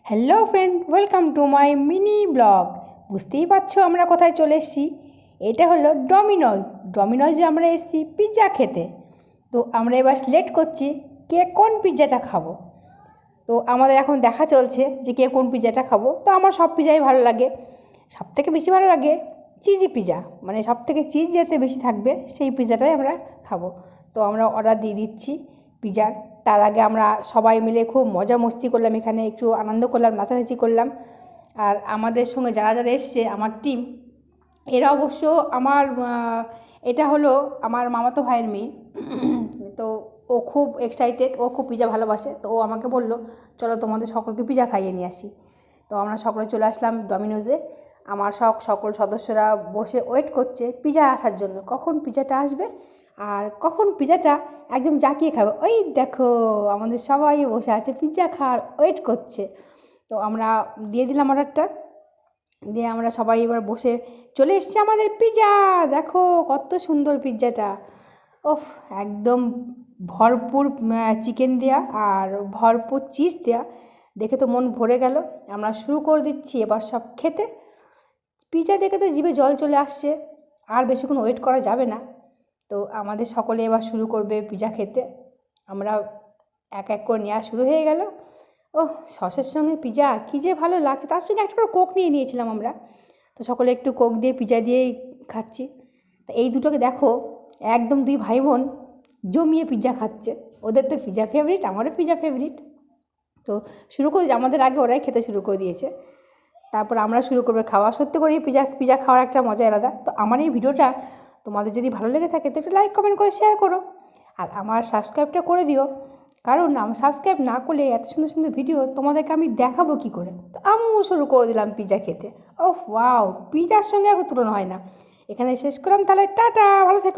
Hello friend, welcome to my mini blog. বুঝতেই পারছো আমরা কোথায় চলে এসেছি। এটা হলো ডমিনোজে আমরা এসেছি পিৎজা খেতে। তো আমরা এবার সিলেক্ট করছি কে কোন পিৎজাটা খাবো। তো আমাদের এখন দেখা চলছে যে কে কোন পিৎজাটা খাবো। তো আমার সব পিৎজাই ভালো লাগে, সবথেকে বেশি ভালো লাগে চিজি পিৎজা, মানে সবথেকে চিজ যাতে বেশি থাকবে সেই পিৎজাটাই আমরা খাবো। তো আমরা অর্ডার দিয়ে দিচ্ছি পিৎজার। তার আগে আমরা সবাই মিলে খুব মজা মস্তি করলাম, এখানে একটু আনন্দ করলাম, নাচানাচি করলাম। আর আমাদের সঙ্গে যারা যারা এসছে আমার টিম, এরা অবশ্য আমার এটা হলো আমার মামাতো ভাইয়ের মেয়ে। তো ও খুব এক্সাইটেড, ও খুব পিৎজা ভালোবাসে। তো ও আমাকে বললো চলো তোমাদের সকলকে পিৎজা খাইয়ে নিয়ে আসি। তো আমরা সকলে চলে আসলাম ডমিনোজে। আমার সকল সদস্যরা বসে ওয়েট করছে পিৎজা আসার জন্য, কখন পিৎজাটা আসবে আর কখন পিৎজাটা একদম জাকিয়ে খাবে। ওই দেখো আমাদের সবাই বসে আছে পিৎজা খাওয়ার ওয়েট করছে। তো আমরা দিয়ে দিলাম অর্ডারটা, দিয়ে আমরা সবাই এবার বসে চলে এসছে আমাদের পিৎজা। দেখো কত সুন্দর পিৎজাটা, ওফ একদম ভরপুর চিকেন দেয়া আর ভরপুর চিজ দেয়া, দেখে তো মন ভরে গেল। আমরা শুরু করে দিচ্ছি এবার সব খেতে। পিৎজা দেখে তো জিভে জল চলে আসছে, আর বেশিক্ষণ ওয়েট করা যাবে না। তো আমাদের সকলে এবার শুরু করবে পিৎজা খেতে। আমরা এক এক করে নেওয়া শুরু হয়ে গেল। ওহ, সসের সঙ্গে পিৎজা কী যে ভালো লাগছে, তার সঙ্গে একটা করে কোক নিয়ে নিয়েছিলাম আমরা। তো সকলে একটু কোক দিয়ে পিৎজা দিয়েই খাচ্ছি। তো এই দুটোকে দেখো, একদম দুই ভাই বোন জমিয়ে পিৎজা খাচ্ছে। ওদের তো পিৎজা ফেভারিট, আমারও পিৎজা ফেভারিট। তো শুরু করে আমাদের আগে ওরাই খেতে শুরু করে দিয়েছে, তারপর আমরা শুরু করবে খাওয়া। সত্যি করে পিৎজা খাওয়ার একটা মজা আলাদা। তো আমার এই ভিডিওটা তোমাদের যদি ভালো লেগে থাকে তো একটু লাইক কমেন্ট করে শেয়ার করো, আর আমার সাবস্ক্রাইবটা করে দিও। কারণ আমি সাবস্ক্রাইব না করলে এত সুন্দর সুন্দর ভিডিও তোমাদেরকে আমি দেখাবো কী করে। তো আমিও শুরু করে দিলাম পিৎজা খেতে। ও ওয়াও, পিৎজার সঙ্গে এখন তুলনা হয় না। এখানে শেষ করলাম, তাহলে টাটা, ভালো থেকো।